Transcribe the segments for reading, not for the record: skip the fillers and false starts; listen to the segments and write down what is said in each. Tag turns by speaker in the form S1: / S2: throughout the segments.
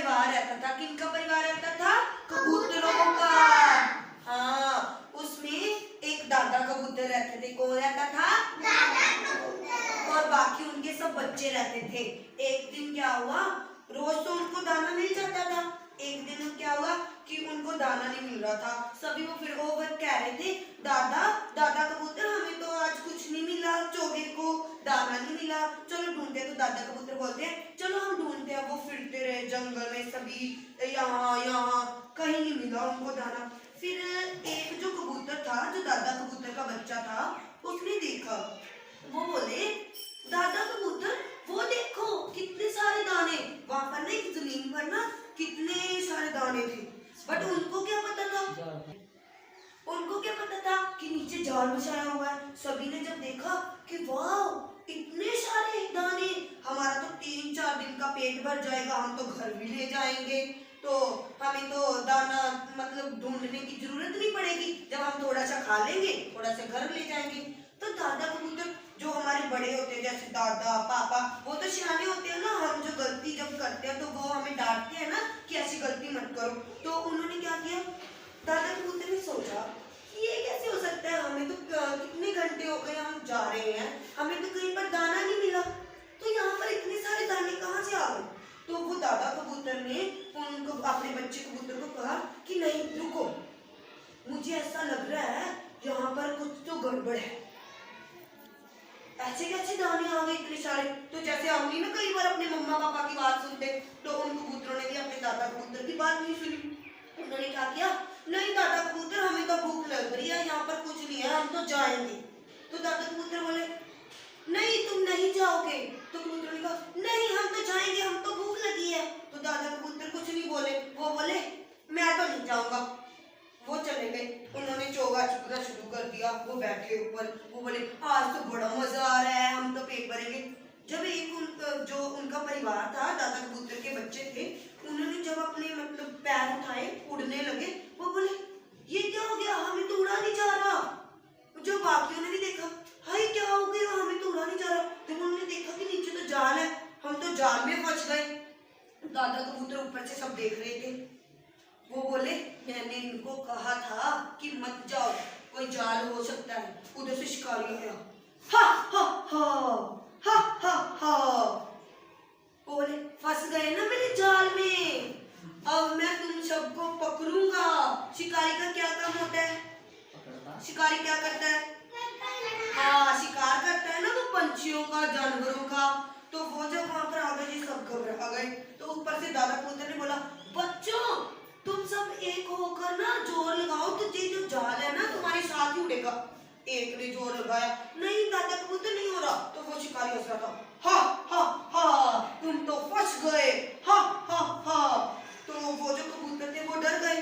S1: परिवार रहता था। किनका परिवार रहता था? कबूतरों का। हाँ, उसमें एक दादा कबूतर रहते थे। कौन रहता था? दादा कबूतर। और बाकी उनके सब बच्चे रहते थे। एक दिन क्या हुआ, रोज तो उनको दाना मिल जाता था, एक दिन क्या हुआ कि उनको दाना नहीं मिल रहा था। सभी वो फिर वो कह रहे थे, दादा दादा कबूतर हमें तो आज कुछ नहीं मिला, चौगे को दाना नहीं मिला, चलो ढूंढते। तो दादा कबूतर बोलते हैं चलो हम ढूंढते हैं। वो फिरते रहे जंगल में, सभी यहाँ यहाँ, कहीं नहीं मिला उनको दाना। फिर एक जो कबूतर था, जो दादा कबूतर का बच्चा था, उसने देखा। वो बोले, दादा कबूतर वो देखो कितने सारे दाने, वहां पर ना एक जमीन पर ना कितने सारे दाने थे। बट उनको क्या पता था, उनको क्या पता था कि नीचे जाल बिछाया हुआ है। सभी ने जब देखा कि वाह इतने सारे दाने, हमारा तो 3-4 दिन का पेट भर जाएगा, हम तो घर भी ले जाएंगे, तो हमें तो दाना मतलब ढूंढने की जरूरत नहीं पड़ेगी, जब हम थोड़ा सा खा लेंगे थोड़ा सा घर ले जाएंगे। तो दादा कबूतर जो हमारे बड़े होते हैं, जैसे दादा पापा, वो तो सियाने होते हैं ना, हम जो गलती जब करते हैं तो वो हमें डांटते हैं ना कि ऐसी गलती मत करो। तो उन्होंने क्या किया, दादा कबूतर ने सोचा कि ये कैसे हो सकता है, हमें तो कितने घंटे हो गए हम जा रहे हैं, हमें तो कहीं पर दाना नहीं मिला, तो यहाँ पर इतने सारे दाने कहाँ से आ गए। तो वो दादा कबूतर ने उनको, अपने बच्चे कबूतर को कहा कि नहीं रुको, मुझे ऐसा लग रहा है यहाँ पर कुछ तो गड़बड़ है, ऐसे कैसे दाने आ गए इतने सारे। तो जैसे हम भी ना कई बार अपने मम्मा पापा की बात सुनते, तो उन कबूतरों ने भी अपने दादा कबूतर की बात नहीं सुनी। उन्होंने क्या किया, नहीं दादा कबूतर हमें तो भूख लग रही है, यहाँ पर कुछ नहीं है, हम तो जाएंगे। तो दादा कबूतर बोले, नहीं तुम नहीं जाओगे। तो कबूतर ने कहा, नहीं हम तो जाएंगे, हम तो भूख लगी है। तो दादा कबूतर कुछ नहीं बोले, वो बोले मैं तो नहीं जाऊंगा। वो चले गए, उन्होंने चोगा चुगना शुरू कर दिया। वो बैठे ऊपर, वो बोले आज तो बड़ा मजा आ रहा है, हम तो पेट भरेंगे। जब एक जो उनका परिवार था, दादा कबूतर के बच्चे थे, उन्होंने जब अपने मतलब पैर उठाए, उड़ने लगे, वो बोले ये क्या हो गया, हमें तो उड़ा नहीं जा रहा। जो बाकियों ने भी देखा, हाय क्या हो गया, हमें तो उड़ा नहीं जा रहा। जब उन्होंने देखा कि नीचे तो जाल है, हम तो जाल में फंस गए। दादा कबूतर ऊपर से सब देख रहे थे। वो बोले मैंने इनको कहा था कि मत जाओ, कोई जाल हो सकता है। उधर से शिकारी आया, हा हा हा हा हा हा। वो बोले फंस गए ना मेरे जाल में, अब मैं तुम सबको पकड़ूंगा। शिकारी का क्या काम होता है, शिकारी क्या करता है, हाँ शिकार करता है ना, वो पंछियों का, जानवरों का। तो वो जब वहां पर आ गए, सब घबरा गए। तो ऊपर से दादा कबूतर ने बोला, बच्चों तुम सब एक होकर ना जोर लगाओ, तो ये जो जाल है ना तुम्हारे साथ ही उड़ेगा। एक ने जोर लगाया, नहीं दादा कबूतर नहीं हो रहा। तो वो शिकारी हंस रहा था, हा हा हा तुम तो फंस गए, हा हा हा। तो वो जो कबूतर थे वो डर गए।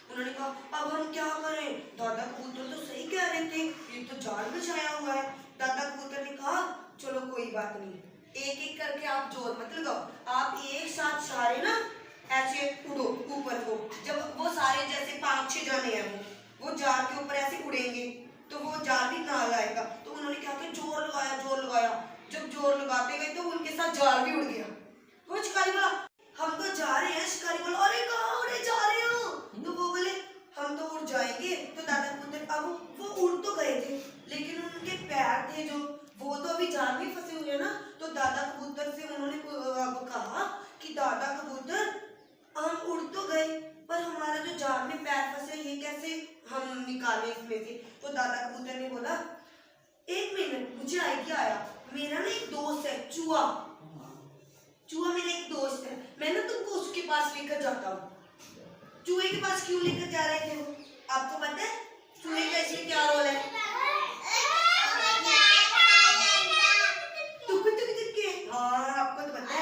S1: उन्होंने कहा अब हम क्या करें, दादा कबूतर तो सही कह रहे थे, ये तो जाल बिछाया हुआ है। दादा कबूतर ने कहा चलो कोई बात नहीं, एक एक करके आप जोर मत लगाओ, आप एक साथ सारे ना ऐसे उड़ो ऊपर को। जब वो सारे जैसे 5-6 जाने हैं, वो जाल के ऊपर ऐसे उड़ेंगे तो वो जाल भी नाल आएगा। तो उन्होंने क्या किया, जोर लगाया जोर लगाया। जब जोर लगाते गए तो उनके साथ जाल भी उड़ गया। वो शिकारी बोला हम तो जा रहे हैं। शिकारी बोला अरे कहाँ उड़े जा रहे हो। तो वो बोले हम तो उड़ जाएंगे। तो दादा कबूतर, अब वो उड़ तो गए थे, लेकिन उनके पैर थे जो, वो तो अभी जाल में फंसे हुए ना। तो दादा कबूतर से उन्होंने कहा कि दादा कबूतर हम उड़ तो गए, पर हमारा जो जाल में पैर फंसे, ये कैसे हम निकाले इसमें से। तो दादा कबूतर ने बोला एक मिनट मुझे आइडिया आया, मेरा ना एक दोस्त है चूहा, चूहा मेरा एक दोस्त है, मैं ना तुमको उसके पास लेकर जाता हूँ। चूहे के पास क्यों लेकर जा रहे थे वो, आपको पता है चूहे का इसमें क्या रोल है? हाँ आपको तो पता है।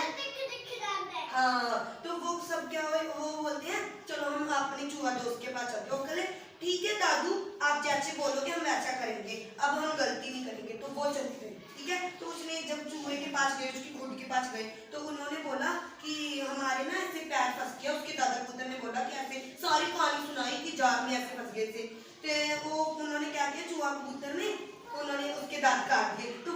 S1: हाँ तो वो सब क्या हुए, वो बोलते हैं चलो हम अपने चूहा दोस्त के पास चलते। वो कहले ठीक है दादू आप जैसे बोलोगे हम वैसा करेंगे, अब हम गलती नहीं करेंगे। तो वो चलते गए, ठीक है। तो उसने जब चूहे के पास गए, उसकी खुद के पास गए, तो उन्होंने बोला कि हमारे ना ऐसे पैर फंस गया। उसके दादा पुत्र ने बोला कि ऐसे सारी कहानी सुनाई कि जाल में ऐसे फंस गए थे। तो वो उन्होंने क्या किया, चूहा कबूतर ने उन्होंने उसके दांत काट दिए। तो